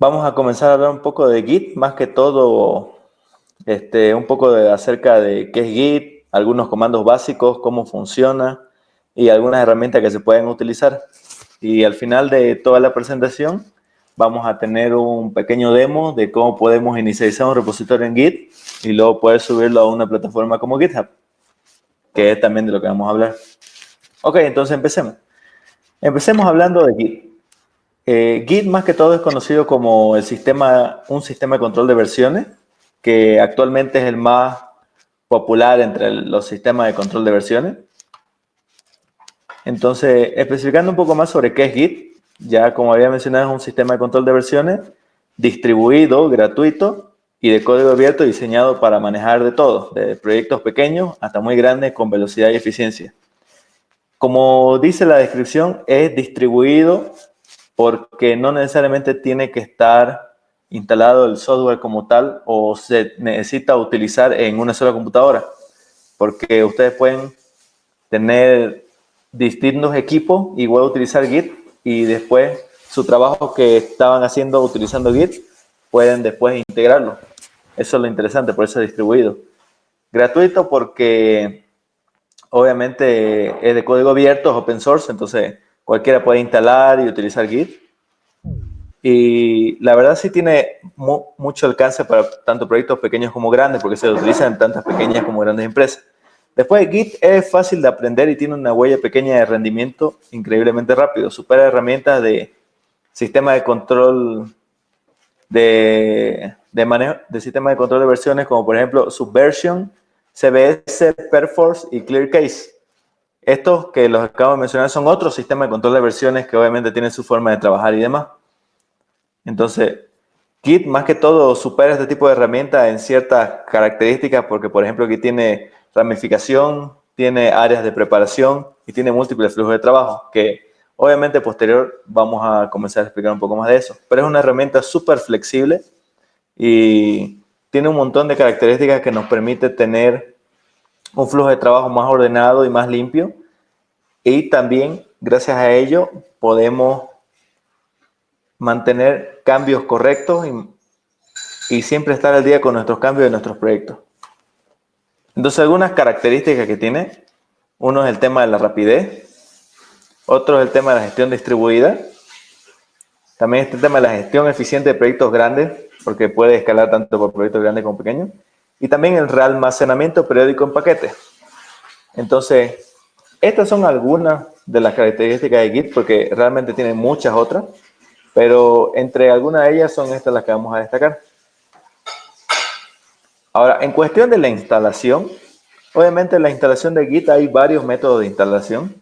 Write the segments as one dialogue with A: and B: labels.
A: Vamos a comenzar a hablar un poco de Git, más que todo, un poco acerca de qué es Git, algunos comandos básicos, cómo funciona y algunas herramientas que se pueden utilizar. Y al final de toda la presentación vamos a tener un pequeño demo de cómo podemos inicializar un repositorio en Git y luego poder subirlo a una plataforma como GitHub, que es también de lo que vamos a hablar. Ok, entonces empecemos. Empecemos hablando de Git. Git más que todo es conocido como un sistema de control de versiones, que actualmente es el más popular entre los sistemas de control de versiones. Entonces, especificando un poco más sobre qué es Git, ya como había mencionado, es un sistema de control de versiones distribuido, gratuito y de código abierto diseñado para manejar de todo, de proyectos pequeños hasta muy grandes con velocidad y eficiencia. Como dice la descripción, es distribuido porque no necesariamente tiene que estar instalado el software como tal o se necesita utilizar en una sola computadora, porque ustedes pueden tener distintos equipos y voy a utilizar Git y después su trabajo que estaban haciendo utilizando Git pueden después integrarlo. Eso es lo interesante, por eso es distribuido. Gratuito porque obviamente es de código abierto, es open source, entonces cualquiera puede instalar y utilizar Git. Y la verdad sí tiene mucho alcance para tanto proyectos pequeños como grandes, porque se utiliza en tantas pequeñas como grandes empresas. Después, Git es fácil de aprender y tiene una huella pequeña de rendimiento increíblemente rápido. Supera herramientas de sistema de control de manejo de sistema de control de versiones como por ejemplo Subversion, CBS, Perforce y ClearCase. Estos que los acabo de mencionar son otros sistemas de control de versiones que obviamente tienen su forma de trabajar y demás. Entonces, Git más que todo supera este tipo de herramientas en ciertas características porque, por ejemplo, Git tiene ramificación, tiene áreas de preparación y tiene múltiples flujos de trabajo, que obviamente posterior vamos a comenzar a explicar un poco más de eso. Pero es una herramienta súper flexible y tiene un montón de características que nos permite tener un flujo de trabajo más ordenado y más limpio. Y también, gracias a ello, podemos mantener cambios correctos y siempre estar al día con nuestros cambios de nuestros proyectos. Entonces, algunas características que tiene, uno es el tema de la rapidez, otro es el tema de la gestión distribuida, también está el tema de la gestión eficiente de proyectos grandes, porque puede escalar tanto por proyectos grandes como pequeños, y también el realmacenamiento periódico en paquetes. Entonces, estas son algunas de las características de Git, porque realmente tiene muchas otras, pero entre algunas de ellas son estas las que vamos a destacar. Ahora, en cuestión de la instalación, obviamente en la instalación de Git hay varios métodos de instalación.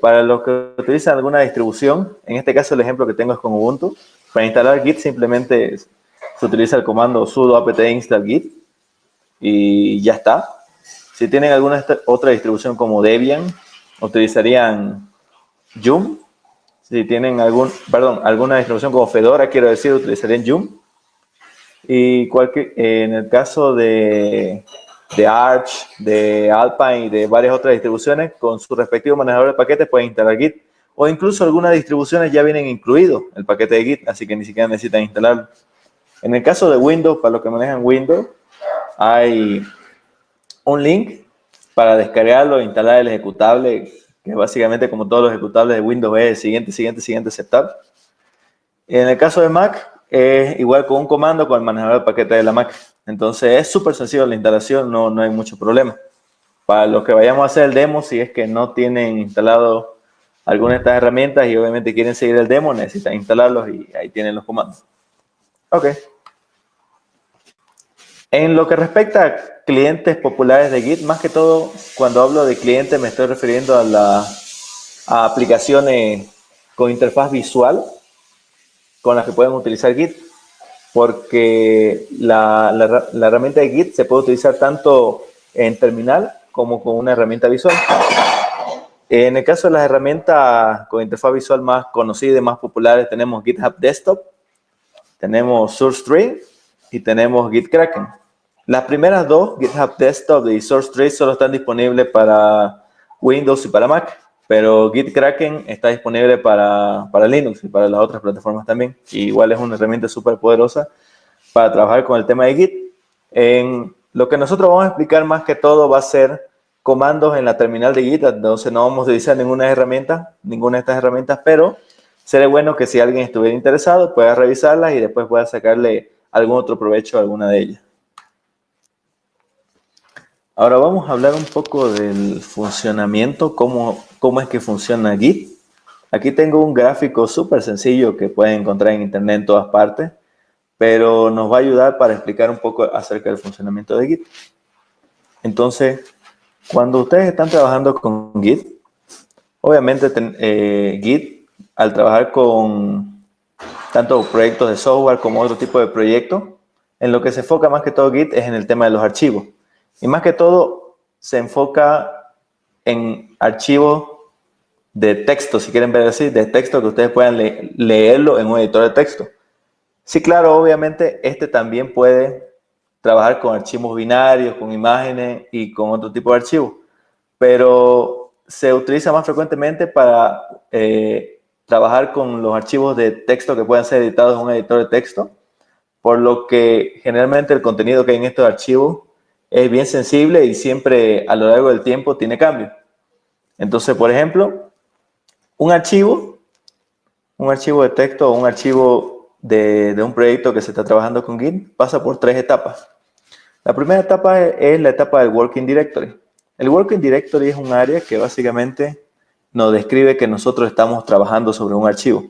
A: Para los que utilizan alguna distribución, en este caso el ejemplo que tengo es con Ubuntu. Para instalar Git simplemente se utiliza el comando sudo apt install git y ya está. Si tienen alguna otra distribución como Debian, utilizarían Yum. Si tienen alguna distribución como Fedora, quiero decir, utilizarían Yum. Y en el caso de Arch, de Alpine y de varias otras distribuciones, con su respectivo manejador de paquetes pueden instalar Git. O incluso algunas distribuciones ya vienen incluido el paquete de Git, así que ni siquiera necesitan instalarlo. En el caso de Windows, para los que manejan Windows, hay un link para descargarlo e instalar el ejecutable, que básicamente como todos los ejecutables de Windows es siguiente, setup. En el caso de Mac, es igual con un comando con el manejador de paquete de la Mac. Entonces es súper sencillo la instalación, no hay mucho problema. Para los que vayamos a hacer el demo, si es que no tienen instalado alguna de estas herramientas y obviamente quieren seguir el demo, necesitan instalarlos y ahí tienen los comandos. Ok. En lo que respecta a clientes populares de Git, más que todo, cuando hablo de clientes me estoy refiriendo a aplicaciones con interfaz visual con las que pueden utilizar Git, porque la herramienta de Git se puede utilizar tanto en terminal como con una herramienta visual. En el caso de las herramientas con interfaz visual más conocidas y más populares, tenemos GitHub Desktop, tenemos SourceTree y tenemos GitKraken. Las primeras dos, GitHub Desktop y SourceTree, solo están disponibles para Windows y para Mac. pero GitKraken está disponible para Linux y para las otras plataformas también. Y igual es una herramienta súper poderosa para trabajar con el tema de Git. En lo que nosotros vamos a explicar más que todo va a ser comandos en la terminal de Git, entonces no vamos a utilizar ninguna de estas herramientas, pero sería bueno que si alguien estuviera interesado pueda revisarlas y después pueda sacarle algún otro provecho a alguna de ellas. Ahora vamos a hablar un poco del funcionamiento, cómo es que funciona Git. Aquí tengo un gráfico súper sencillo que pueden encontrar en internet en todas partes, pero nos va a ayudar para explicar un poco acerca del funcionamiento de Git. Entonces, cuando ustedes están trabajando con Git, obviamente Git, al trabajar con tanto proyectos de software como otro tipo de proyectos, en lo que se enfoca más que todo Git es en el tema de los archivos. Y más que todo se enfoca en archivos de texto, si quieren ver así, de texto que ustedes puedan leerlo en un editor de texto. Sí, claro, obviamente este también puede trabajar con archivos binarios, con imágenes y con otro tipo de archivos, pero se utiliza más frecuentemente para trabajar con los archivos de texto que pueden ser editados en un editor de texto, por lo que generalmente el contenido que hay en estos archivos es bien sensible y siempre a lo largo del tiempo tiene cambios. Entonces, por ejemplo, un archivo de texto o un archivo de un proyecto que se está trabajando con Git pasa por 3 etapas. La primera etapa es la etapa del Working Directory. El Working Directory es un área que básicamente nos describe que nosotros estamos trabajando sobre un archivo.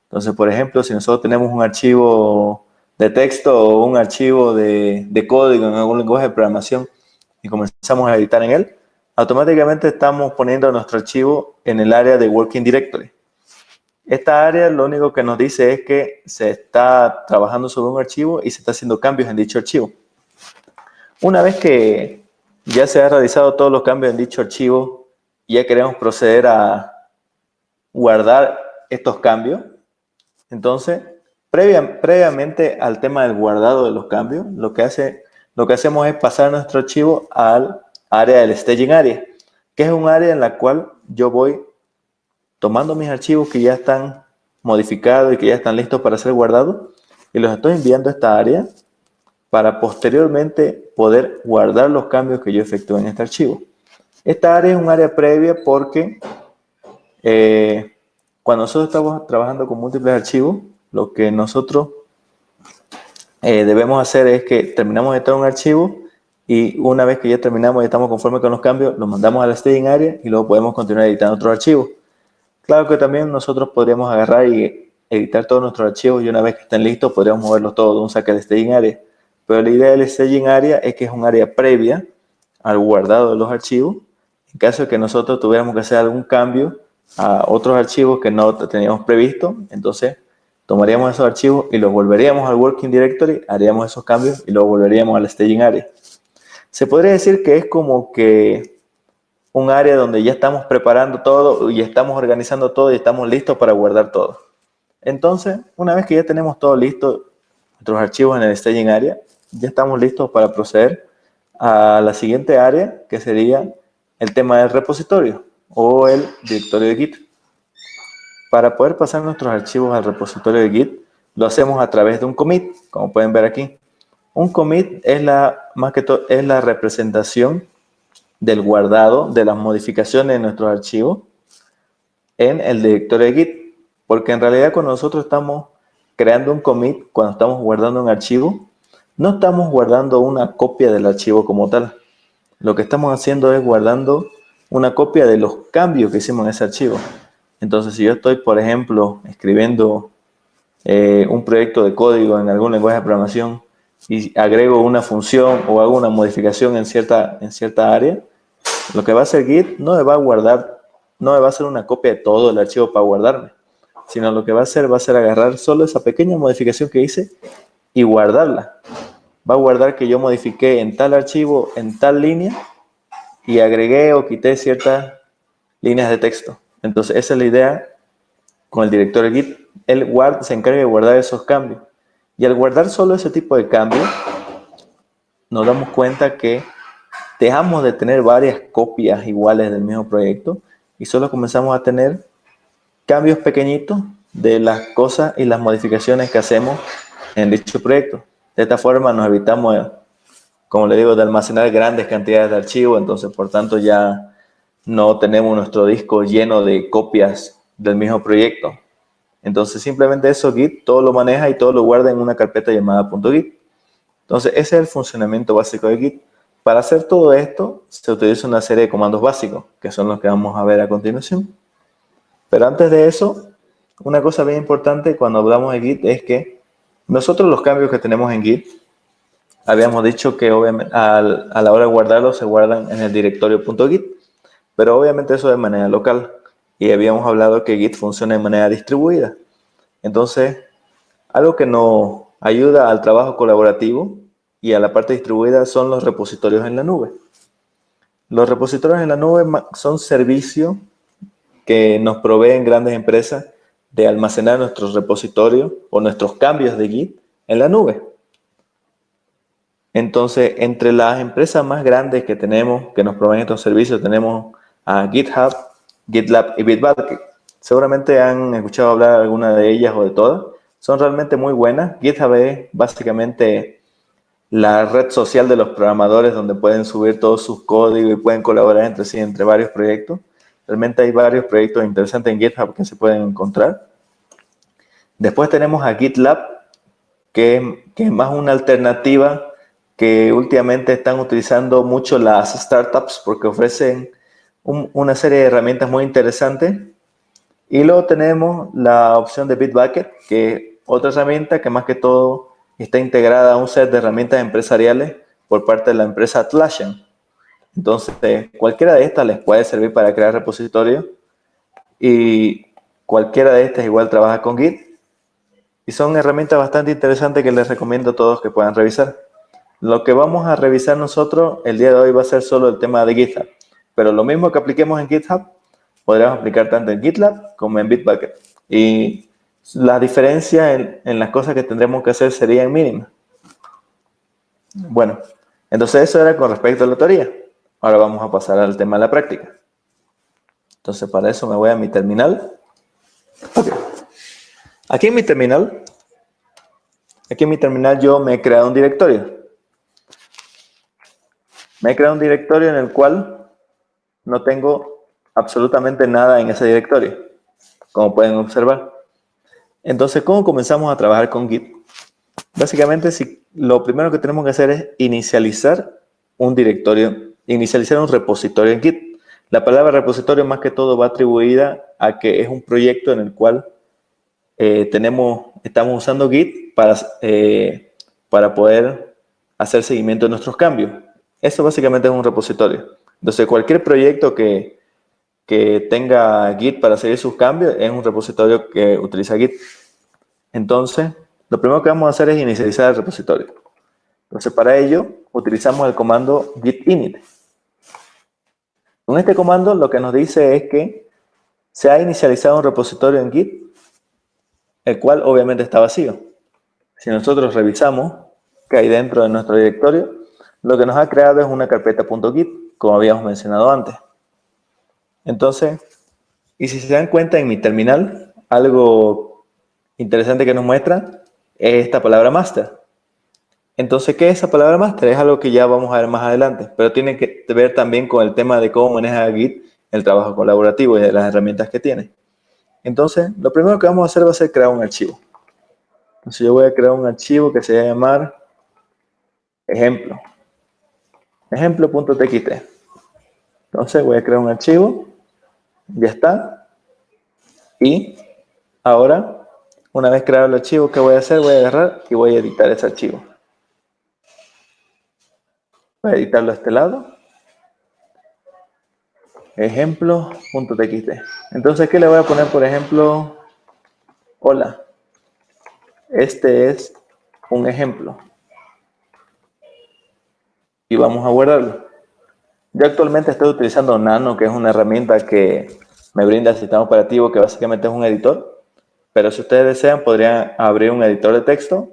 A: Entonces, por ejemplo, si nosotros tenemos un archivo de texto o un archivo de código en algún lenguaje de programación y comenzamos a editar en él, automáticamente estamos poniendo nuestro archivo en el área de Working Directory. Esta área lo único que nos dice es que se está trabajando sobre un archivo y se está haciendo cambios en dicho archivo. Una vez que ya se han realizado todos los cambios en dicho archivo y ya queremos proceder a guardar estos cambios, entonces, previamente al tema del guardado de los cambios, lo que hacemos es pasar nuestro archivo al área del staging area, que es un área en la cual yo voy tomando mis archivos que ya están modificados y que ya están listos para ser guardados y los estoy enviando a esta área para posteriormente poder guardar los cambios que yo efectúe en este archivo. Esta área es un área previa porque cuando nosotros estamos trabajando con múltiples archivos, lo que nosotros debemos hacer es que terminamos de editar un archivo y una vez que ya terminamos y estamos conformes con los cambios, los mandamos a la staging area y luego podemos continuar editando otros archivos. Claro que también nosotros podríamos agarrar y editar todos nuestros archivos y una vez que estén listos podríamos moverlos todos de un saque al staging area. Pero la idea del staging area es que es un área previa al guardado de los archivos. En caso de que nosotros tuviéramos que hacer algún cambio a otros archivos que no teníamos previsto, entonces tomaríamos esos archivos y los volveríamos al Working Directory, haríamos esos cambios y luego volveríamos al staging area. Se podría decir que es como que un área donde ya estamos preparando todo y estamos organizando todo y estamos listos para guardar todo. Entonces, una vez que ya tenemos todo listo, nuestros archivos en el staging area, ya estamos listos para proceder a la siguiente área, que sería el tema del repositorio o el directorio de Git. Para poder pasar nuestros archivos al repositorio de Git, lo hacemos a través de un commit, como pueden ver aquí. Un commit es más que todo, es la representación del guardado de las modificaciones de nuestros archivos en el directorio de Git, porque en realidad cuando nosotros estamos creando un commit, cuando estamos guardando un archivo, no estamos guardando una copia del archivo como tal. Lo que estamos haciendo es guardando una copia de los cambios que hicimos en ese archivo. Entonces, si yo estoy, por ejemplo, escribiendo un proyecto de código en algún lenguaje de programación y agrego una función o hago una modificación en cierta área, lo que va a hacer Git no me va a hacer una copia de todo el archivo para guardarme, sino lo que va a hacer agarrar solo esa pequeña modificación que hice y guardarla. Va a guardar que yo modifiqué en tal archivo, en tal línea, y agregué o quité ciertas líneas de texto. Entonces, esa es la idea con el directorio Git. Él se encarga de guardar esos cambios. Y al guardar solo ese tipo de cambios, nos damos cuenta que dejamos de tener varias copias iguales del mismo proyecto y solo comenzamos a tener cambios pequeñitos de las cosas y las modificaciones que hacemos en dicho proyecto. De esta forma nos evitamos, como le digo, de almacenar grandes cantidades de archivos, entonces por tanto ya no tenemos nuestro disco lleno de copias del mismo proyecto. Entonces simplemente eso Git todo lo maneja y todo lo guarda en una carpeta llamada .git. Entonces ese es el funcionamiento básico de Git. Para hacer todo esto se utiliza una serie de comandos básicos, que son los que vamos a ver a continuación. Pero antes de eso, una cosa bien importante cuando hablamos de Git es que nosotros los cambios que tenemos en Git, habíamos dicho que obviamente a la hora de guardarlos se guardan en el directorio .git, pero obviamente eso de manera local. Y habíamos hablado que Git funciona de manera distribuida. Entonces, algo que nos ayuda al trabajo colaborativo y a la parte distribuida son los repositorios en la nube. Los repositorios en la nube son servicios que nos proveen grandes empresas de almacenar nuestros repositorios o nuestros cambios de Git en la nube. Entonces, entre las empresas más grandes que tenemos, que nos proveen estos servicios, tenemos a GitHub, GitLab y Bitbucket. Seguramente han escuchado hablar de alguna de ellas o de todas. Son realmente muy buenas. GitHub es básicamente la red social de los programadores donde pueden subir todos sus códigos y pueden colaborar entre sí, entre varios proyectos. Realmente hay varios proyectos interesantes en GitHub que se pueden encontrar. Después tenemos a GitLab, que es más una alternativa que últimamente están utilizando mucho las startups porque ofrecen una serie de herramientas muy interesantes. Y luego tenemos la opción de Bitbucket, que es otra herramienta que más que todo está integrada a un set de herramientas empresariales por parte de la empresa Atlassian. Entonces, cualquiera de estas les puede servir para crear repositorios y cualquiera de estas igual trabaja con Git. Y son herramientas bastante interesantes que les recomiendo a todos que puedan revisar. Lo que vamos a revisar nosotros el día de hoy va a ser solo el tema de GitHub. Pero lo mismo que apliquemos en GitHub, podríamos aplicar tanto en GitLab como en Bitbucket. Y la diferencia en las cosas que tendremos que hacer serían mínimas. Bueno, entonces eso era con respecto a la teoría. Ahora vamos a pasar al tema de la práctica. Entonces para eso me voy a mi terminal. Okay. Aquí en mi terminal yo me he creado un directorio. Me he creado un directorio en el cual no tengo absolutamente nada en ese directorio, como pueden observar. Entonces, ¿cómo comenzamos a trabajar con Git? Básicamente, lo primero que tenemos que hacer es inicializar un directorio, inicializar un repositorio en Git. La palabra repositorio más que todo va atribuida a que es un proyecto en el cual estamos usando Git para poder hacer seguimiento de nuestros cambios. Eso básicamente es un repositorio. Entonces, cualquier proyecto que tenga Git para seguir sus cambios es un repositorio que utiliza Git. Entonces, lo primero que vamos a hacer es inicializar el repositorio. Entonces, para ello, utilizamos el comando git init. Con este comando, lo que nos dice es que se ha inicializado un repositorio en Git, el cual obviamente está vacío. Si nosotros revisamos qué hay dentro de nuestro directorio, lo que nos ha creado es una carpeta .git, como habíamos mencionado antes. Entonces, y si se dan cuenta en mi terminal, algo interesante que nos muestra es esta palabra master. Entonces, ¿qué es esa palabra master? Es algo que ya vamos a ver más adelante, pero tiene que ver también con el tema de cómo maneja Git el trabajo colaborativo y de las herramientas que tiene. Entonces, lo primero que vamos a hacer va a ser crear un archivo. Entonces, yo voy a crear un archivo que se va a llamar ejemplo. Ejemplo.txt. Entonces, voy a crear un archivo. Ya está. Y ahora, una vez creado el archivo, ¿qué voy a hacer? Voy a agarrar y voy a editar ese archivo. Voy a editarlo a este lado. Ejemplo.txt. Entonces, ¿qué le voy a poner? Por ejemplo, hola. Este es un ejemplo. Y vamos a guardarlo. Yo actualmente estoy utilizando Nano, que es una herramienta que me brinda el sistema operativo, que básicamente es un editor. Pero si ustedes desean, podrían abrir un editor de texto,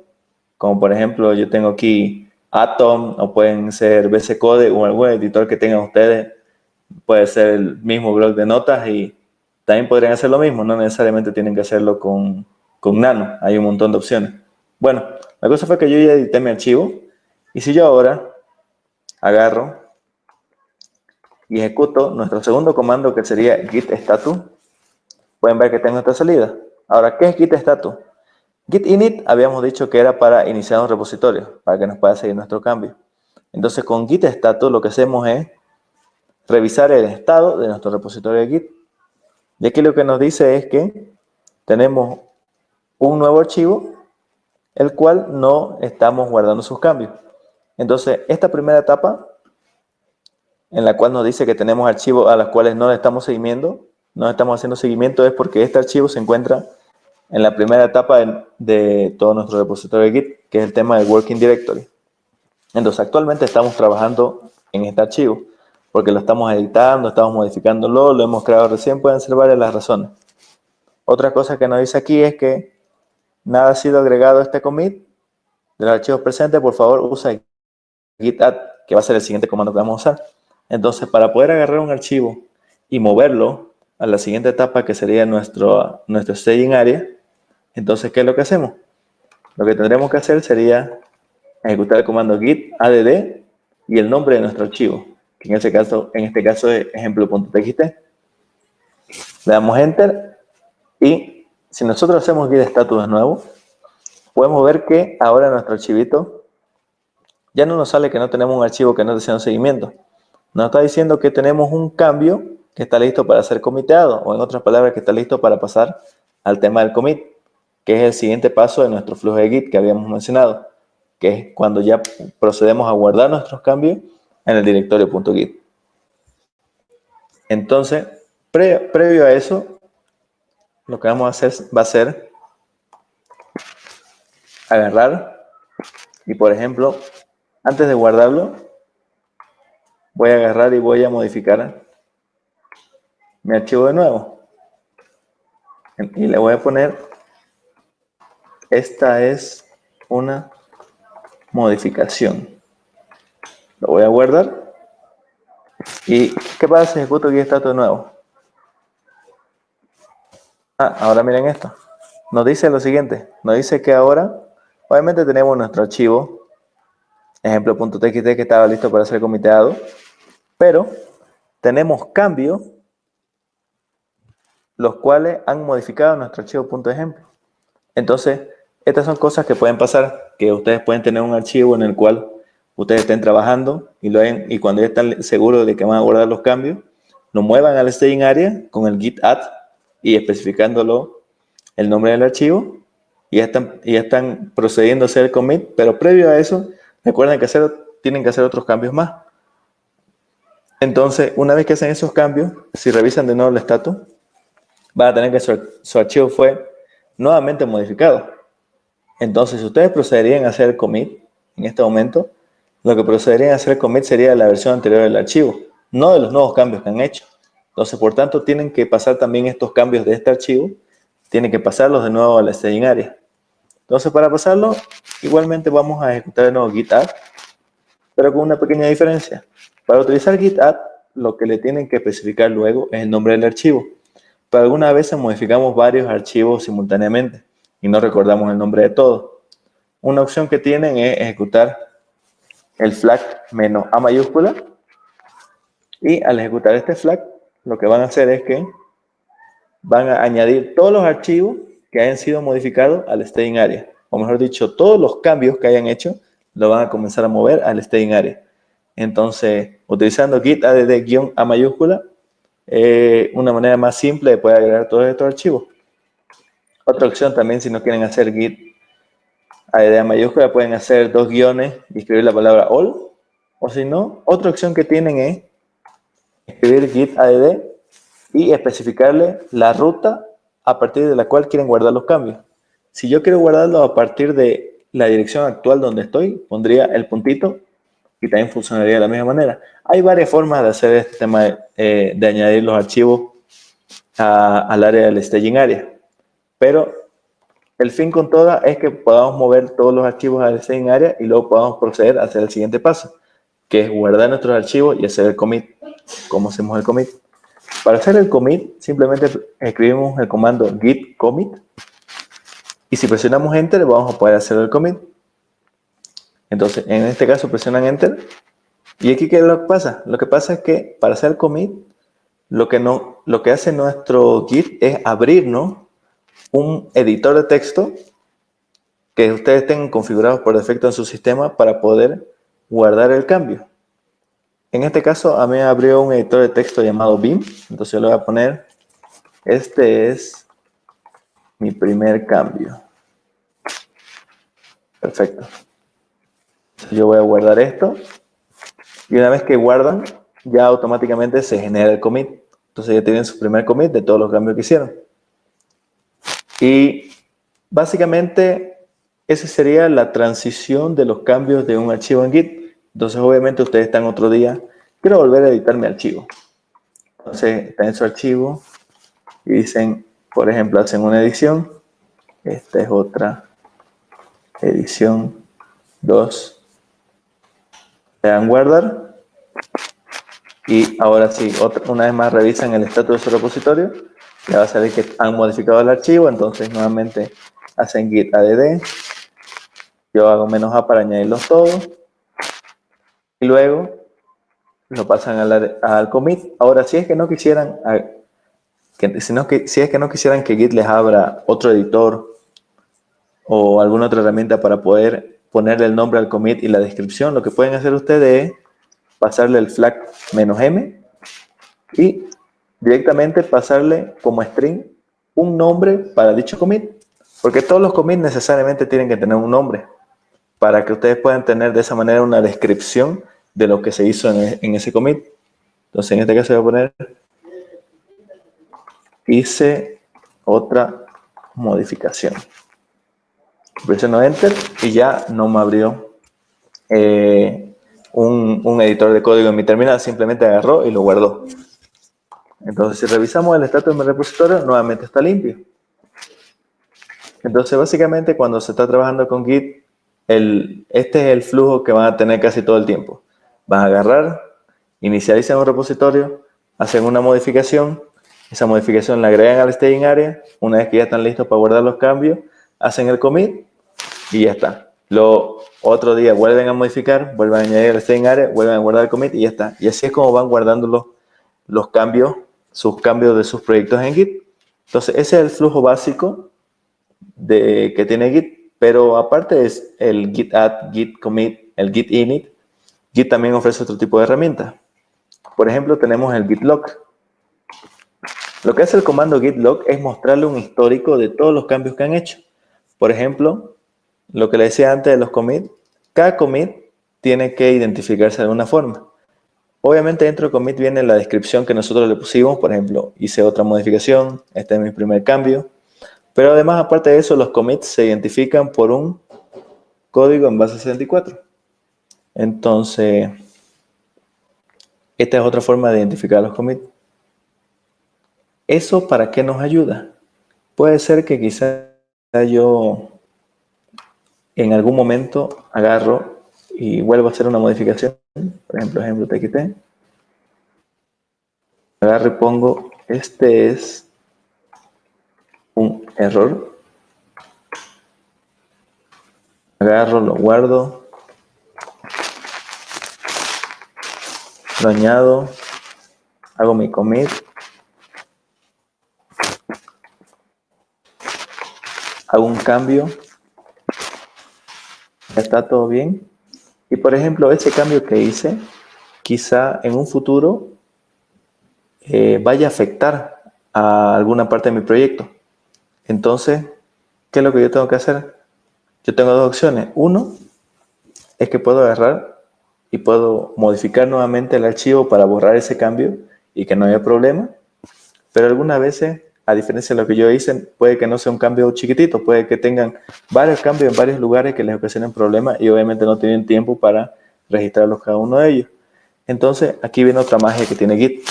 A: como por ejemplo yo tengo aquí Atom, o pueden ser VS Code o algún editor que tengan ustedes puede ser el mismo blog de notas y también podrían hacer lo mismo, no necesariamente tienen que hacerlo con Nano, hay un montón de opciones. Bueno, la cosa fue que yo ya edité mi archivo y si yo ahora agarro y ejecuto nuestro segundo comando que sería git status, pueden ver que tengo esta salida. Ahora, ¿qué es git status? Git init habíamos dicho que era para iniciar un repositorio, para que nos pueda seguir nuestro cambio. Entonces con git status lo que hacemos es revisar el estado de nuestro repositorio de Git. Y aquí lo que nos dice es que tenemos un nuevo archivo, el cual no estamos guardando sus cambios. Entonces, esta primera etapa, en la cual nos dice que tenemos archivos a los cuales no le estamos no estamos haciendo seguimiento, es porque este archivo se encuentra en la primera etapa de todo nuestro repositorio de Git, que es el tema del Working Directory. Entonces, actualmente estamos trabajando en este archivo, porque lo estamos editando, estamos modificándolo, lo hemos creado recién, pueden ser varias las razones. Otra cosa que nos dice aquí es que nada ha sido agregado a este commit de los archivos presentes, por favor usa git add, que va a ser el siguiente comando que vamos a usar. Entonces, para poder agarrar un archivo y moverlo a la siguiente etapa, que sería nuestro staging area, entonces, ¿qué es lo que hacemos? Lo que tendremos que hacer sería ejecutar el comando git add y el nombre de nuestro archivo, que en este caso es ejemplo.txt. Le damos enter y si nosotros hacemos git status de nuevo, podemos ver que ahora nuestro archivito ya no nos sale que no tenemos un archivo que no está haciendo seguimiento. Nos está diciendo que tenemos un cambio que está listo para ser comiteado, o en otras palabras, que está listo para pasar al tema del commit, que es el siguiente paso de nuestro flujo de Git que habíamos mencionado, que es cuando ya procedemos a guardar nuestros cambios en el directorio.git. Entonces, previo a eso, lo que vamos a hacer va a ser agarrar y, por ejemplo, antes de guardarlo, voy a agarrar y voy a modificar mi archivo de nuevo. Y le voy a poner, esta es una modificación. Lo voy a guardar. ¿Y qué pasa si ejecuto git status de nuevo? Ahora miren esto. Nos dice lo siguiente. Nos dice que ahora, obviamente tenemos nuestro archivo, ejemplo.txt, que estaba listo para ser comiteado, pero tenemos cambios los cuales han modificado nuestro archivo.ejemplo. Entonces, estas son cosas que pueden pasar, que ustedes pueden tener un archivo en el cual ustedes estén trabajando y cuando ya están seguros de que van a guardar los cambios, lo muevan al staging area con el git add y especificándolo el nombre del archivo y ya están procediendo a hacer el commit, pero previo a eso, recuerden que tienen que hacer otros cambios más. Entonces, una vez que hacen esos cambios, si revisan de nuevo el status, van a tener que su archivo fue nuevamente modificado. Entonces, si ustedes procederían a hacer el commit en este momento, lo que procederían a hacer el commit sería la versión anterior del archivo, no de los nuevos cambios que han hecho. Entonces, por tanto, tienen que pasar también estos cambios de este archivo, tienen que pasarlos de nuevo al staging area. Entonces, para pasarlo, igualmente vamos a ejecutar de nuevo git add, pero con una pequeña diferencia. Para utilizar git add, lo que le tienen que especificar luego es el nombre del archivo. Pero algunas veces modificamos varios archivos simultáneamente y no recordamos el nombre de todos. Una opción que tienen es ejecutar el flag "-a" mayúscula, y al ejecutar este flag lo que van a hacer es que van a añadir todos los archivos que hayan sido modificados al staging area, o mejor dicho, todos los cambios que hayan hecho lo van a comenzar a mover al staging area. Entonces, utilizando git add-a mayúscula, una manera más simple de poder agregar todos estos archivos. Otra opción también, si no quieren hacer git add mayúscula, pueden hacer 2 guiones y escribir la palabra all, o si no, otra opción que tienen es escribir git add y especificarle la ruta a partir de la cual quieren guardar los cambios. Si yo quiero guardarlo a partir de la dirección actual donde estoy, pondría el puntito y también funcionaría de la misma manera. Hay varias formas de hacer este tema de añadir los archivos al área del staging area, pero el fin con toda es que podamos mover todos los archivos al staging area y luego podamos proceder a hacer el siguiente paso, que es guardar nuestros archivos y hacer el commit. ¿Cómo hacemos el commit? Para hacer el commit, simplemente escribimos el comando git commit y si presionamos enter vamos a poder hacer el commit. Entonces, en este caso presionan enter y aquí ¿qué es lo que pasa? Lo que pasa es que para hacer el commit, lo que hace nuestro git es abrirnos un editor de texto que ustedes tengan configurados por defecto en su sistema para poder guardar el cambio. En este caso, a mí me abrió un editor de texto llamado Vim. Entonces yo le voy a poner, este es mi primer cambio. Perfecto. Entonces yo voy a guardar esto. Y una vez que guardan, ya automáticamente se genera el commit. Entonces ya tienen su primer commit de todos los cambios que hicieron. Y básicamente, esa sería la transición de los cambios de un archivo en Git. Entonces, obviamente, ustedes están otro día, quiero volver a editar mi archivo. Entonces, están en su archivo y dicen, por ejemplo, hacen una edición. Esta es otra edición 2. Le dan guardar. Y ahora sí, una vez más revisan el estatus de su repositorio. Ya va a salir que han modificado el archivo. Entonces, nuevamente hacen git add. Yo hago -a para añadirlos todos. Y luego lo pasan al commit. Ahora, si es que no quisieran que Git les abra otro editor o alguna otra herramienta para poder ponerle el nombre al commit y la descripción, lo que pueden hacer ustedes es pasarle el flag "-m" y directamente pasarle como string un nombre para dicho commit, porque todos los commits necesariamente tienen que tener un nombre para que ustedes puedan tener de esa manera una descripción de lo que se hizo en ese commit. Entonces, en este caso voy a poner, hice otra modificación. Presiono Enter y ya no me abrió un editor de código en mi terminal, simplemente agarró y lo guardó. Entonces, si revisamos el estatus de mi repositorio, nuevamente está limpio. Entonces, básicamente, cuando se está trabajando con Git, este es el flujo que van a tener casi todo el tiempo. Van a agarrar, inicializan un repositorio, hacen una modificación, esa modificación la agregan al staging area, una vez que ya están listos para guardar los cambios, hacen el commit y ya está. Otro día vuelven a modificar, vuelven a añadir el staging area, vuelven a guardar el commit y ya está. Y así es como van guardando los cambios, sus cambios de sus proyectos en Git. Entonces, ese es el flujo básico que tiene Git, pero aparte es el git add, git commit, el git init. Git también ofrece otro tipo de herramientas. Por ejemplo, tenemos el git log. Lo que hace el comando git log es mostrarle un histórico de todos los cambios que han hecho. Por ejemplo, lo que le decía antes de los commits, cada commit tiene que identificarse de alguna forma. Obviamente dentro del commit viene la descripción que nosotros le pusimos. Por ejemplo, hice otra modificación, este es mi primer cambio. Pero además, aparte de eso, los commits se identifican por un código en base 64. Entonces, esta es otra forma de identificar los commits. ¿Eso para qué nos ayuda? Puede ser que quizá yo en algún momento agarro y vuelvo a hacer una modificación. Por ejemplo txt. Agarro y pongo, este es un error. Agarro, lo guardo, lo añado, hago mi commit, hago un cambio, ya está todo bien. Y por ejemplo, ese cambio que hice, quizá en un futuro vaya a afectar a alguna parte de mi proyecto. Entonces, ¿qué es lo que yo tengo que hacer? Yo tengo dos opciones. Uno es que puedo agarrar y puedo modificar nuevamente el archivo para borrar ese cambio y que no haya problema. Pero algunas veces, a diferencia de lo que yo hice, puede que no sea un cambio chiquitito, puede que tengan varios cambios en varios lugares que les ocasionen problemas y obviamente no tienen tiempo para registrarlos cada uno de ellos. Entonces, aquí viene otra magia que tiene Git.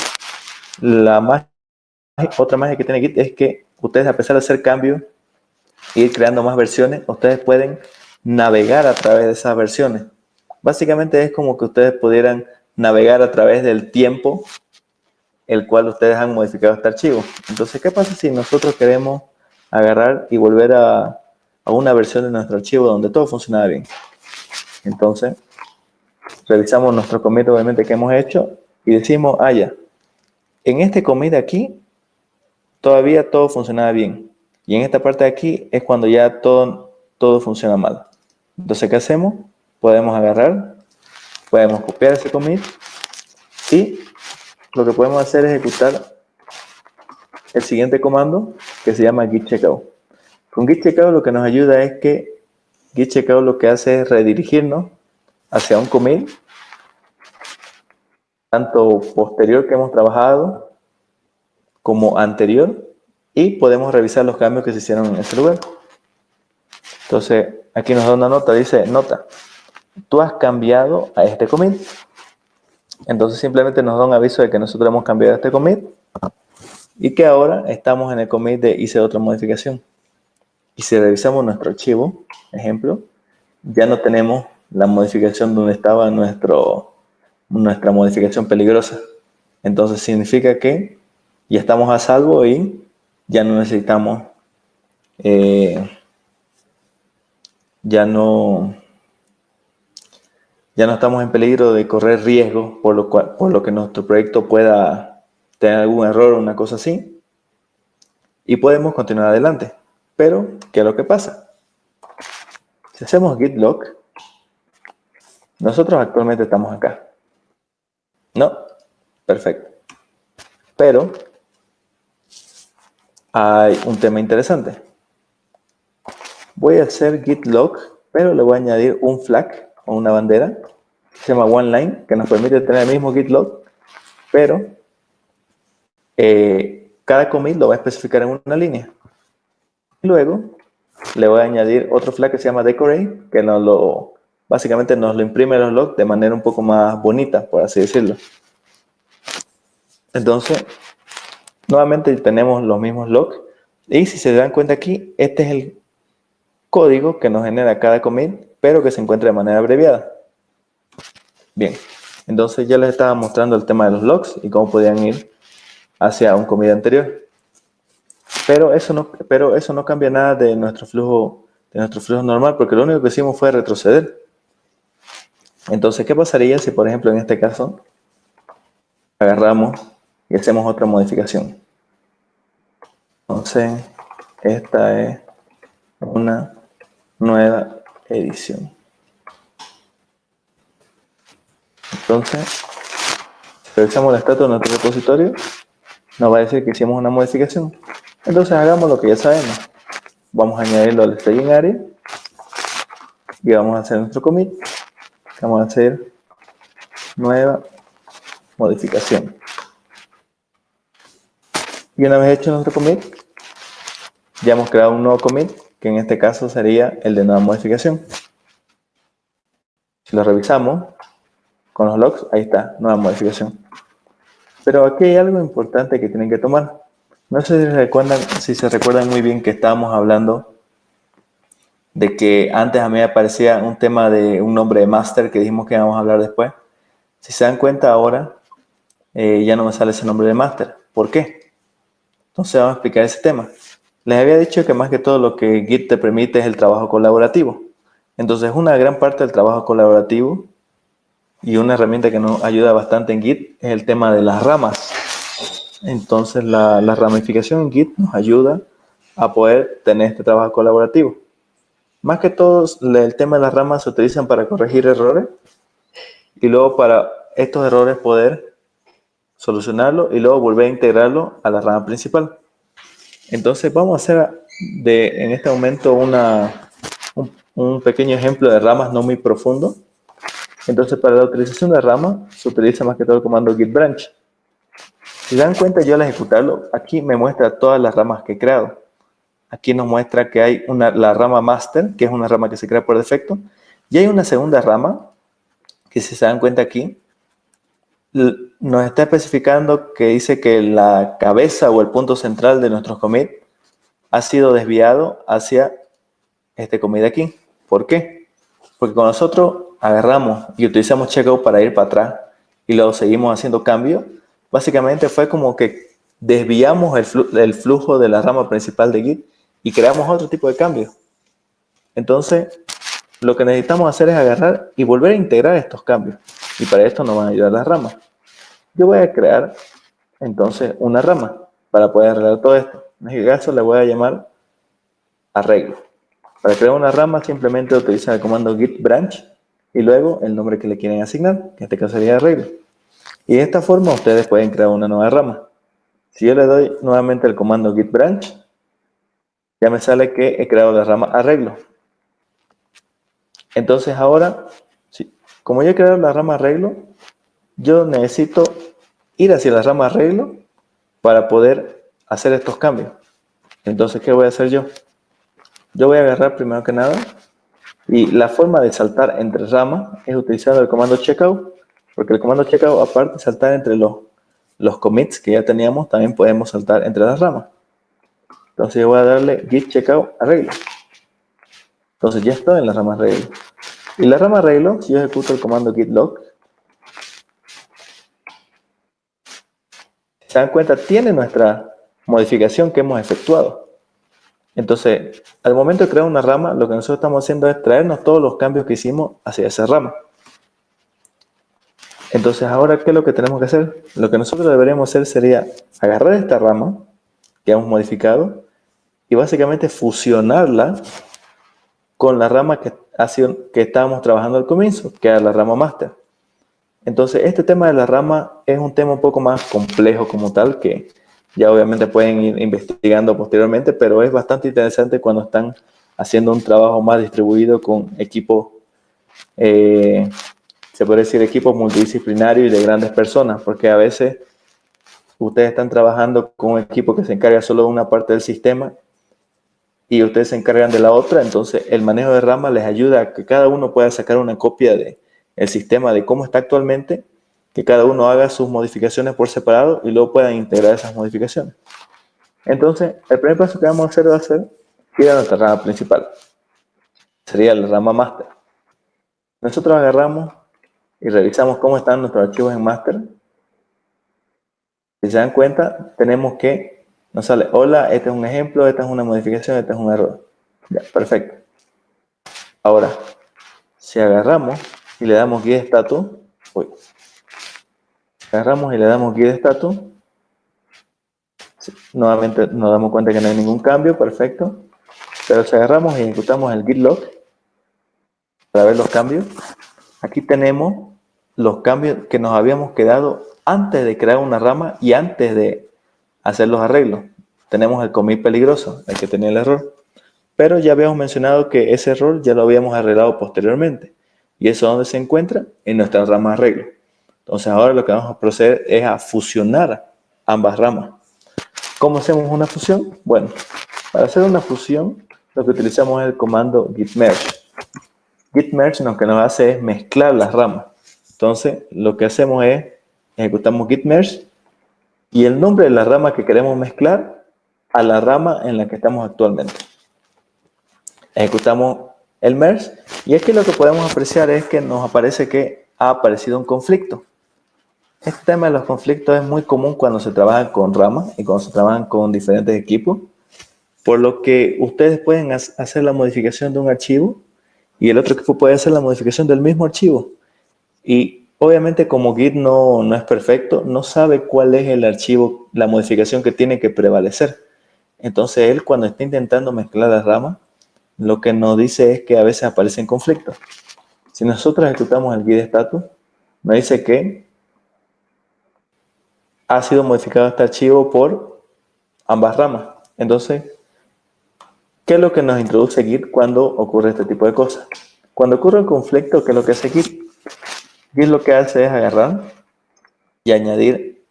A: Otra magia que tiene Git es que ustedes, a pesar de hacer cambios e ir creando más versiones, ustedes pueden navegar a través de esas versiones. Básicamente es como que ustedes pudieran navegar a través del tiempo el cual ustedes han modificado este archivo. Entonces, ¿qué pasa si nosotros queremos agarrar y volver a una versión de nuestro archivo donde todo funcionaba bien? Entonces, revisamos nuestro commit obviamente que hemos hecho y decimos, ya, en este commit aquí todavía todo funcionaba bien. Y en esta parte de aquí es cuando ya todo funciona mal. Entonces, ¿qué hacemos? Podemos agarrar, podemos copiar ese commit y lo que podemos hacer es ejecutar el siguiente comando que se llama git checkout. Con git checkout lo que nos ayuda es que git checkout lo que hace es redirigirnos hacia un commit tanto posterior que hemos trabajado como anterior y podemos revisar los cambios que se hicieron en ese lugar. Entonces aquí nos da una nota, dice nota, tú has cambiado a este commit. Entonces simplemente nos da un aviso de que nosotros hemos cambiado este commit y que ahora estamos en el commit de hice otra modificación. Y si revisamos nuestro archivo, ejemplo, ya no tenemos la modificación donde estaba nuestra modificación peligrosa. Entonces significa que ya estamos a salvo y ya no necesitamos, ya no estamos en peligro de correr riesgo por lo que nuestro proyecto pueda tener algún error o una cosa así. Y podemos continuar adelante. Pero, ¿qué es lo que pasa? Si hacemos git log, nosotros actualmente estamos acá. ¿No? Perfecto. Pero hay un tema interesante. Voy a hacer git log, pero le voy a añadir un flag o una bandera que se llama OneLine, que nos permite tener el mismo git log, pero cada commit lo va a especificar en una línea. Y luego le voy a añadir otro flag que se llama decorate, que básicamente nos lo imprime los logs de manera un poco más bonita, por así decirlo. Entonces, nuevamente tenemos los mismos logs. Y si se dan cuenta aquí, este es el código que nos genera cada commit, pero que se encuentra de manera abreviada. Bien, entonces ya les estaba mostrando el tema de los logs y cómo podían ir hacia un commit anterior. Pero eso no cambia nada de nuestro flujo normal, porque lo único que hicimos fue retroceder. Entonces, ¿qué pasaría si, por ejemplo, en este caso, agarramos y hacemos otra modificación? Entonces, esta es una nueva edición. Entonces, revisamos el estatus de nuestro repositorio, nos va a decir que hicimos una modificación. Entonces, hagamos lo que ya sabemos. Vamos a añadirlo al staging area y vamos a hacer nuestro commit. Vamos a hacer nueva modificación. Y una vez hecho nuestro commit, ya hemos creado un nuevo commit, que en este caso sería el de nueva modificación. Si lo revisamos con los logs, ahí está, nueva modificación. Pero aquí hay algo importante que tienen que tomar. No sé si se recuerdan muy bien que estábamos hablando de que antes a mí me aparecía un tema de un nombre de master que dijimos que íbamos a hablar después. Si se dan cuenta ahora, ya no me sale ese nombre de master. ¿Por qué? Entonces vamos a explicar ese tema. Les había dicho que más que todo lo que Git te permite es el trabajo colaborativo. Entonces una gran parte del trabajo colaborativo y una herramienta que nos ayuda bastante en Git es el tema de las ramas. Entonces la ramificación en Git nos ayuda a poder tener este trabajo colaborativo. Más que todo el tema de las ramas se utilizan para corregir errores y luego para estos errores poder solucionarlo y luego volver a integrarlo a la rama principal. Entonces vamos a hacer en este momento un pequeño ejemplo de ramas no muy profundo. Entonces para la utilización de ramas se utiliza más que todo el comando git branch. Si se dan cuenta, yo al ejecutarlo, aquí me muestra todas las ramas que he creado. Aquí nos muestra que hay la rama master, que es una rama que se crea por defecto, y hay una segunda rama, que si se dan cuenta aquí, nos está especificando que dice que la cabeza o el punto central de nuestros commits ha sido desviado hacia este commit aquí. ¿Por qué? Porque cuando nosotros agarramos y utilizamos checkout para ir para atrás y luego seguimos haciendo cambios, básicamente fue como que desviamos el flujo de la rama principal de Git y creamos otro tipo de cambio. Entonces, lo que necesitamos hacer es agarrar y volver a integrar estos cambios. Y para esto nos van a ayudar las ramas. Yo voy a crear entonces una rama para poder arreglar todo esto. En este caso le voy a llamar arreglo. Para crear una rama simplemente utilizan el comando git branch y luego el nombre que le quieren asignar, que en este caso sería arreglo. Y de esta forma ustedes pueden crear una nueva rama. Si yo le doy nuevamente el comando git branch, ya me sale que he creado la rama arreglo. Entonces ahora, sí, como ya he creado la rama arreglo, yo necesito ir hacia la rama arreglo para poder hacer estos cambios. Entonces, ¿qué voy a hacer yo? Yo voy a agarrar primero que nada y la forma de saltar entre ramas es utilizando el comando checkout, porque el comando checkout, aparte de saltar entre los commits que ya teníamos, también podemos saltar entre las ramas. Entonces yo voy a darle git checkout arreglo. Entonces ya estoy en la rama arreglo. Y la rama arreglo, si yo ejecuto el comando git log, se dan cuenta, tiene nuestra modificación que hemos efectuado. Entonces, al momento de crear una rama, lo que nosotros estamos haciendo es traernos todos los cambios que hicimos hacia esa rama. Entonces, ahora, ¿qué es lo que tenemos que hacer? Lo que nosotros deberíamos hacer sería agarrar esta rama que hemos modificado y básicamente fusionarla con la rama que estábamos trabajando al comienzo, que era la rama master. Entonces, este tema de la rama es un tema un poco más complejo como tal, que ya obviamente pueden ir investigando posteriormente, pero es bastante interesante cuando están haciendo un trabajo más distribuido con equipos, se puede decir equipos multidisciplinarios y de grandes personas, porque a veces ustedes están trabajando con un equipo que se encarga solo de una parte del sistema y ustedes se encargan de la otra, entonces el manejo de ramas les ayuda a que cada uno pueda sacar una copia del sistema de cómo está actualmente, que cada uno haga sus modificaciones por separado y luego puedan integrar esas modificaciones. Entonces, el primer paso que vamos a hacer va a ser ir a nuestra rama principal. Sería la rama master. Nosotros agarramos y revisamos cómo están nuestros archivos en master. Si se dan cuenta, tenemos que nos sale, hola, este es un ejemplo, esta es una modificación, este es un error. Ya, perfecto. Ahora, si agarramos y le damos git status, agarramos y le damos git status, nuevamente nos damos cuenta que no hay ningún cambio, perfecto. Pero si agarramos y ejecutamos el git log para ver los cambios, aquí tenemos los cambios que nos habíamos quedado antes de crear una rama y antes de hacer los arreglos. Tenemos el commit peligroso, el que tenía el error. Pero ya habíamos mencionado que ese error ya lo habíamos arreglado posteriormente. ¿Y eso dónde se encuentra? En nuestra rama arreglo. Entonces ahora lo que vamos a proceder es a fusionar ambas ramas. ¿Cómo hacemos una fusión? Bueno, para hacer una fusión lo que utilizamos es el comando git merge. Git merge lo que nos hace es mezclar las ramas. Entonces lo que hacemos es ejecutamos git merge y el nombre de la rama que queremos mezclar a la rama en la que estamos actualmente. Ejecutamos el merge y aquí lo que podemos apreciar es que nos aparece que ha aparecido un conflicto. Este tema de los conflictos es muy común cuando se trabaja con ramas y cuando se trabajan con diferentes equipos, por lo que ustedes pueden hacer la modificación de un archivo y el otro equipo puede hacer la modificación del mismo archivo. Y obviamente como Git no es perfecto, no sabe cuál es el archivo, la modificación que tiene que prevalecer. Entonces él cuando está intentando mezclar las ramas, lo que nos dice es que a veces aparecen conflictos. Si nosotros ejecutamos el git status, nos dice que ha sido modificado este archivo por ambas ramas. Entonces, ¿qué es lo que nos introduce Git cuando ocurre este tipo de cosas? Cuando ocurre un conflicto, ¿qué es lo que hace Git? Git lo que hace es agarrar y añadir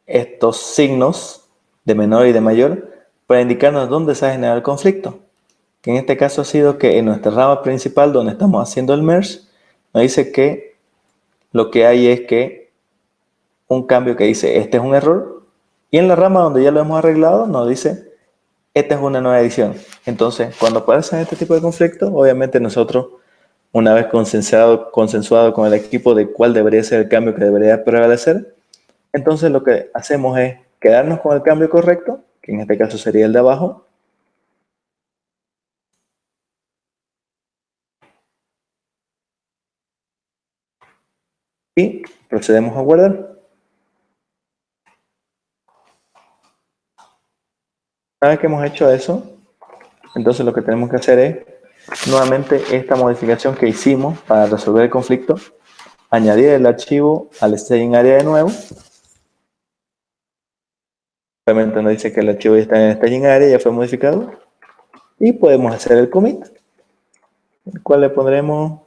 A: estos signos de menor y de mayor para indicarnos dónde se ha generado el conflicto. Que en este caso ha sido que en nuestra rama principal, donde estamos haciendo el merge, nos dice que lo que hay es que un cambio que dice este es un error, y en la rama donde ya lo hemos arreglado nos dice esta es una nueva edición. Entonces, cuando aparecen este tipo de conflictos, obviamente nosotros, una vez consensuado con el equipo de cuál debería ser el cambio que debería prevalecer, entonces lo que hacemos es quedarnos con el cambio correcto, que en este caso sería el de abajo, y procedemos a guardar. Una vez que hemos hecho eso, entonces lo que tenemos que hacer es nuevamente esta modificación que hicimos para resolver el conflicto, añadir el archivo al staging area de nuevo. Obviamente nos dice que el archivo ya está en el staging area, ya fue modificado, y podemos hacer el commit, el cual le pondremos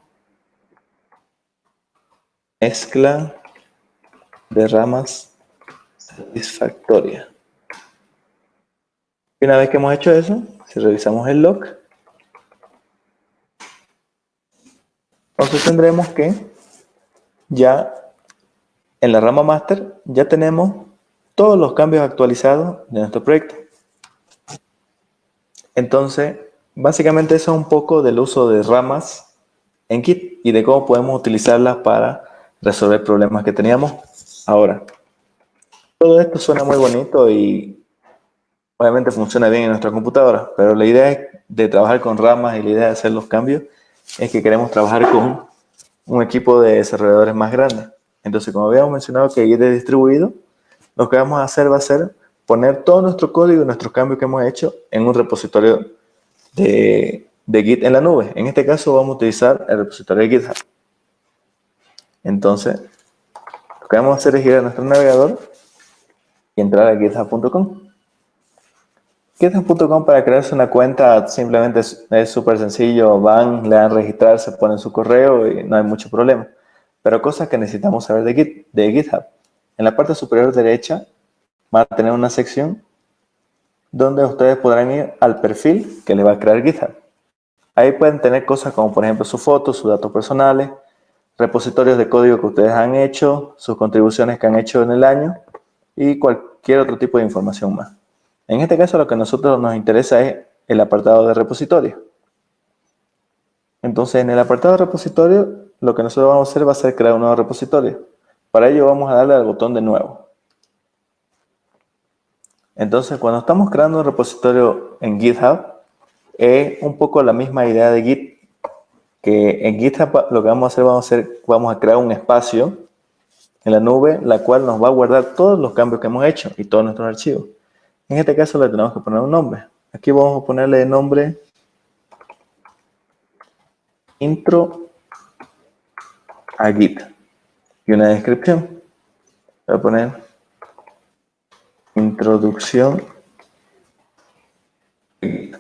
A: mezcla de ramas satisfactoria. Y una vez que hemos hecho eso, si revisamos el log, entonces tendremos que ya en la rama master ya tenemos todos los cambios actualizados de nuestro proyecto. Entonces, básicamente eso es un poco del uso de ramas en Git y de cómo podemos utilizarlas para resolver problemas que teníamos ahora. Todo esto suena muy bonito y obviamente funciona bien en nuestra computadora, pero la idea de trabajar con ramas y la idea de hacer los cambios es que queremos trabajar con un equipo de desarrolladores más grande. Entonces, como habíamos mencionado que Git es distribuido, lo que vamos a hacer va a ser poner todo nuestro código y nuestros cambios que hemos hecho en un repositorio de Git en la nube. En este caso vamos a utilizar el repositorio de GitHub. Entonces, lo que vamos a hacer es ir a nuestro navegador y entrar a github.com. GitHub.com, para crearse una cuenta simplemente es súper sencillo. Van, le dan registrarse, ponen su correo y no hay mucho problema. Pero cosas que necesitamos saber de GitHub. En la parte superior derecha van a tener una sección donde ustedes podrán ir al perfil que le va a crear GitHub. Ahí pueden tener cosas como por ejemplo sus fotos, sus datos personales, repositorios de código que ustedes han hecho, sus contribuciones que han hecho en el año y cualquier otro tipo de información más. En este caso lo que a nosotros nos interesa es el apartado de repositorio. Entonces en el apartado de repositorio lo que nosotros vamos a hacer va a ser crear un nuevo repositorio. Para ello vamos a darle al botón de nuevo. Entonces cuando estamos creando un repositorio en GitHub es un poco la misma idea de Git, que en GitHub lo que vamos a hacer, vamos a crear un espacio en la nube, la cual nos va a guardar todos los cambios que hemos hecho y todos nuestros archivos. En este caso le tenemos que poner un nombre. Aquí vamos a ponerle de nombre intro a Git y una descripción. Voy a poner introducción a Git.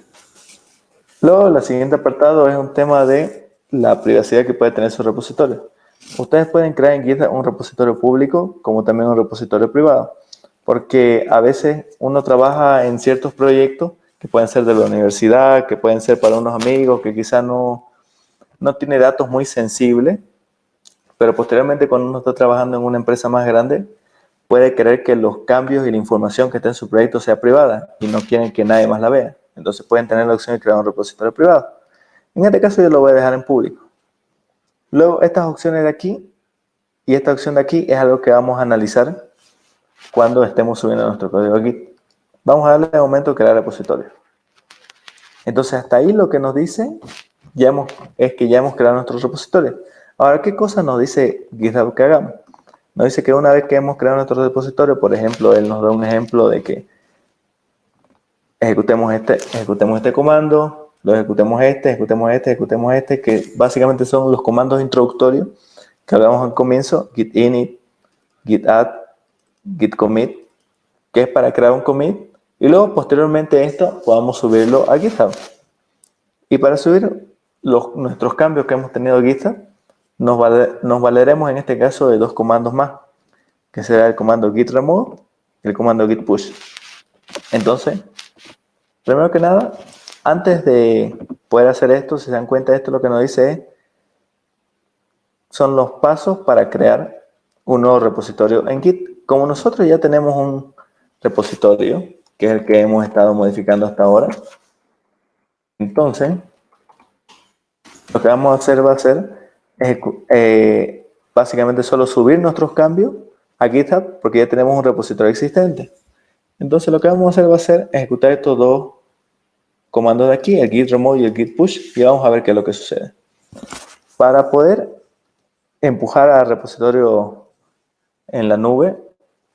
A: Luego, el siguiente apartado es un tema de la privacidad que puede tener su repositorio. Ustedes pueden crear en GitHub un repositorio público como también un repositorio privado, porque a veces uno trabaja en ciertos proyectos que pueden ser de la universidad, que pueden ser para unos amigos, que quizás no tiene datos muy sensibles, pero posteriormente cuando uno está trabajando en una empresa más grande, puede querer que los cambios y la información que está en su proyecto sea privada y no quieren que nadie más la vea. Entonces pueden tener la opción de crear un repositorio privado. En este caso yo lo voy a dejar en público. Luego estas opciones de aquí y esta opción de aquí es algo que vamos a analizar cuando estemos subiendo nuestro código Git. Vamos a darle de momento a crear repositorio. Entonces hasta ahí lo que nos dice es que ya hemos creado nuestro repositorio. Ahora, ¿qué cosa nos dice GitHub que hagamos? Nos dice que una vez que hemos creado nuestro repositorio, por ejemplo, él nos da un ejemplo de que ejecutemos este comando, ejecutemos este, que básicamente son los comandos introductorios que hablamos al comienzo: git init, git add, git commit, que es para crear un commit, y luego posteriormente esto podamos subirlo a GitHub. Y para subir nuestros cambios que hemos tenido a GitHub, nos valeremos en este caso de dos comandos más, que será el comando git remove y el comando git push. Entonces, primero que nada, antes de poder hacer esto, si se dan cuenta, esto lo que nos dice son los pasos para crear un nuevo repositorio en Git. Como nosotros ya tenemos un repositorio, que es el que hemos estado modificando hasta ahora. Entonces, lo que vamos a hacer va a ser básicamente solo subir nuestros cambios a GitHub porque ya tenemos un repositorio existente. Entonces lo que vamos a hacer va a ser ejecutar estos dos comandos de aquí, el git remote y el git push, y vamos a ver qué es lo que sucede. Para poder empujar al repositorio en la nube,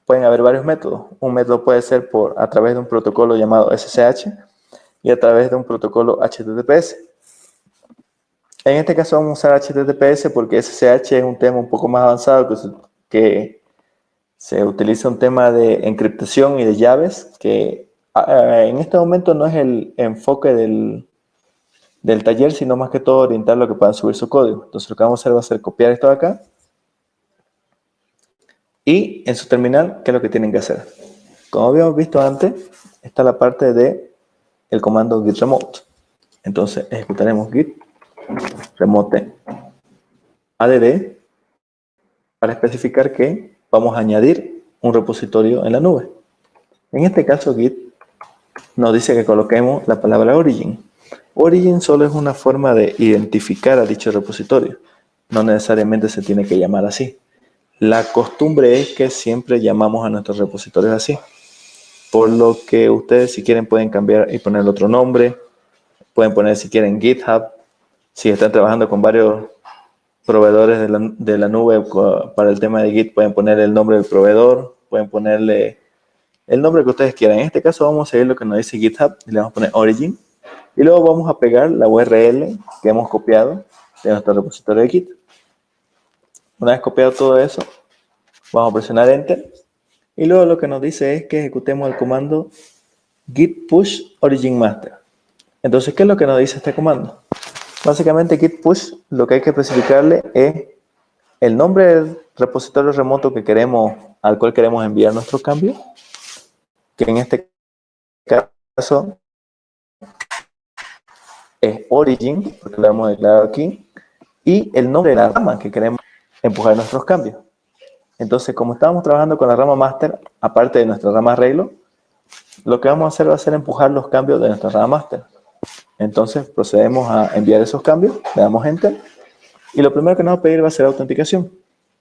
A: pueden haber varios métodos. Un método puede ser a través de un protocolo llamado SSH y a través de un protocolo HTTPS. En este caso vamos a usar HTTPS porque SSH es un tema un poco más avanzado que se utiliza un tema de encriptación y de llaves que en este momento no es el enfoque del taller, sino más que todo orientar lo que puedan subir su código. Entonces lo que vamos a hacer va a ser copiar esto de acá y en su terminal, ¿qué es lo que tienen que hacer? Como habíamos visto antes, está la parte de el comando git remote. Entonces ejecutaremos git remote add para especificar que vamos a añadir un repositorio en la nube. En este caso Git nos dice que coloquemos la palabra origin. Origin solo es una forma de identificar a dicho repositorio. No necesariamente se tiene que llamar así. La costumbre es que siempre llamamos a nuestros repositorios así. Por lo que ustedes si quieren pueden cambiar y poner otro nombre. Pueden poner si quieren GitHub. Si están trabajando con varios proveedores de la nube para el tema de Git, pueden poner el nombre del proveedor. Pueden ponerle el nombre que ustedes quieran. En este caso vamos a seguir lo que nos dice GitHub y le vamos a poner origin. Y luego vamos a pegar la URL que hemos copiado de nuestro repositorio de Git. Una vez copiado todo eso, vamos a presionar Enter. Y luego lo que nos dice es que ejecutemos el comando git push origin master. Entonces, ¿qué es lo que nos dice este comando? Básicamente git push lo que hay que especificarle es el nombre del repositorio remoto que queremos, al cual queremos enviar nuestro cambio, que en este caso es origin, porque lo hemos declarado aquí, y el nombre de la rama que queremos empujar nuestros cambios. Entonces, como estábamos trabajando con la rama master, aparte de nuestra rama arreglo, lo que vamos a hacer va a ser empujar los cambios de nuestra rama master. Entonces, procedemos a enviar esos cambios, le damos enter, y lo primero que nos va a pedir va a ser autenticación.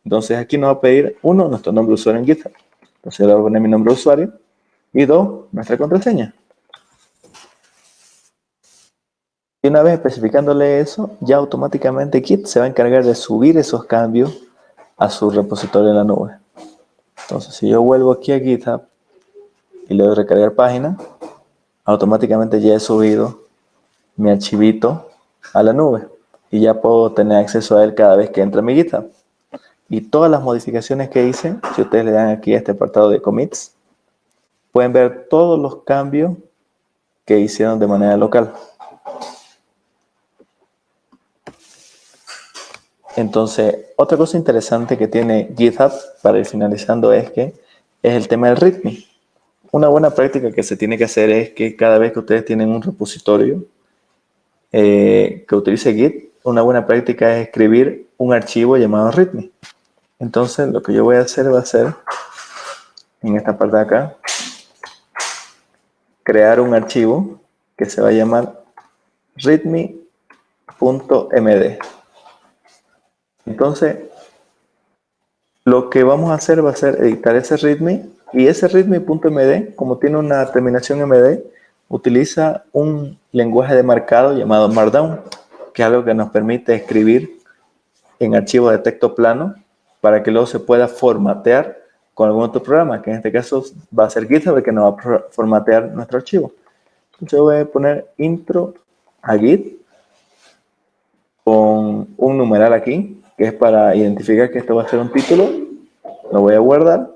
A: Entonces, aquí nos va a pedir, uno, nuestro nombre de usuario en GitHub. Entonces, le voy a poner mi nombre de usuario, y dos, nuestra contraseña. Y una vez especificándole eso, ya automáticamente Git se va a encargar de subir esos cambios a su repositorio en la nube. Entonces, si yo vuelvo aquí a GitHub y le doy recargar página, automáticamente ya he subido mi archivito a la nube y ya puedo tener acceso a él cada vez que entre a mi GitHub. Y todas las modificaciones que hice, si ustedes le dan aquí a este apartado de commits, pueden ver todos los cambios que hicieron de manera local. Entonces, otra cosa interesante que tiene GitHub, para ir finalizando, es el tema del README. Una buena práctica que se tiene que hacer es que cada vez que ustedes tienen un repositorio que utilice Git, una buena práctica es escribir un archivo llamado README. Entonces, lo que yo voy a hacer va a ser, en esta parte de acá, crear un archivo que se va a llamar readme.md. Entonces, lo que vamos a hacer va a ser editar ese readme, y ese readme.md, como tiene una terminación md, utiliza un lenguaje de marcado llamado Markdown, que es algo que nos permite escribir en archivos de texto plano para que luego se pueda formatear con algún otro programa, que en este caso va a ser GitHub el que nos va a formatear nuestro archivo. Entonces yo voy a poner intro a Git con un numeral aquí, que es para identificar que esto va a ser un título. Lo voy a guardar.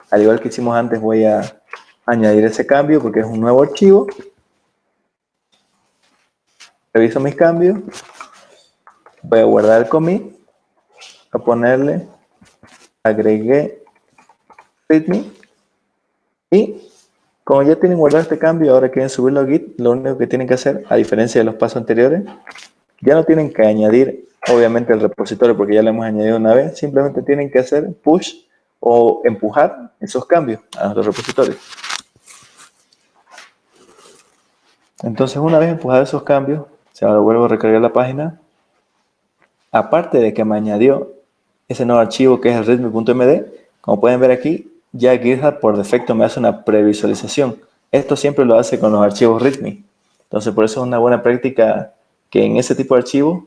A: Al igual que hicimos antes, voy a añadir ese cambio porque es un nuevo archivo. Reviso mis cambios. Voy a guardar el commit. A ponerle agregué readme. Y como ya tienen guardado este cambio, ahora quieren subirlo a Git, lo único que tienen que hacer, a diferencia de los pasos anteriores, ya no tienen que añadir, obviamente, el repositorio porque ya lo hemos añadido una vez. Simplemente tienen que hacer push o empujar esos cambios a nuestro repositorio. Entonces, una vez empujados esos cambios, se ahora vuelvo a recargar la página. Aparte de que me añadió ese nuevo archivo que es el readme.md, como pueden ver aquí, ya GitHub por defecto me hace una previsualización. Esto siempre lo hace con los archivos README. Entonces, por eso es una buena práctica que en ese tipo de archivos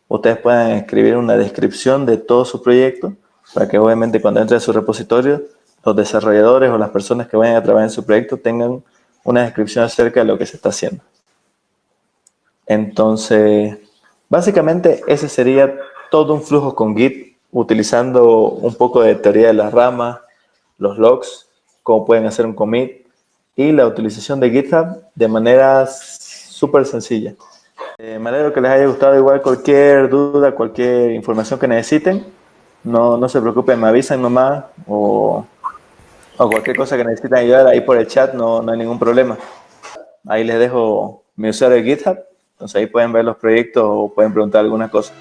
A: ustedes puedan escribir una descripción de todo su proyecto para que obviamente cuando entre a su repositorio, los desarrolladores o las personas que vayan a trabajar en su proyecto tengan una descripción acerca de lo que se está haciendo. Entonces, básicamente ese sería todo un flujo con Git, utilizando un poco de teoría de las ramas, los logs, cómo pueden hacer un commit y la utilización de GitHub de manera súper sencilla. Me alegro que les haya gustado. Igual cualquier duda, cualquier información que necesiten, no se preocupen, me avisan nomás o cualquier cosa que necesiten ayudar ahí por el chat, no hay ningún problema. Ahí les dejo mi usuario de GitHub, entonces ahí pueden ver los proyectos o pueden preguntar alguna cosa.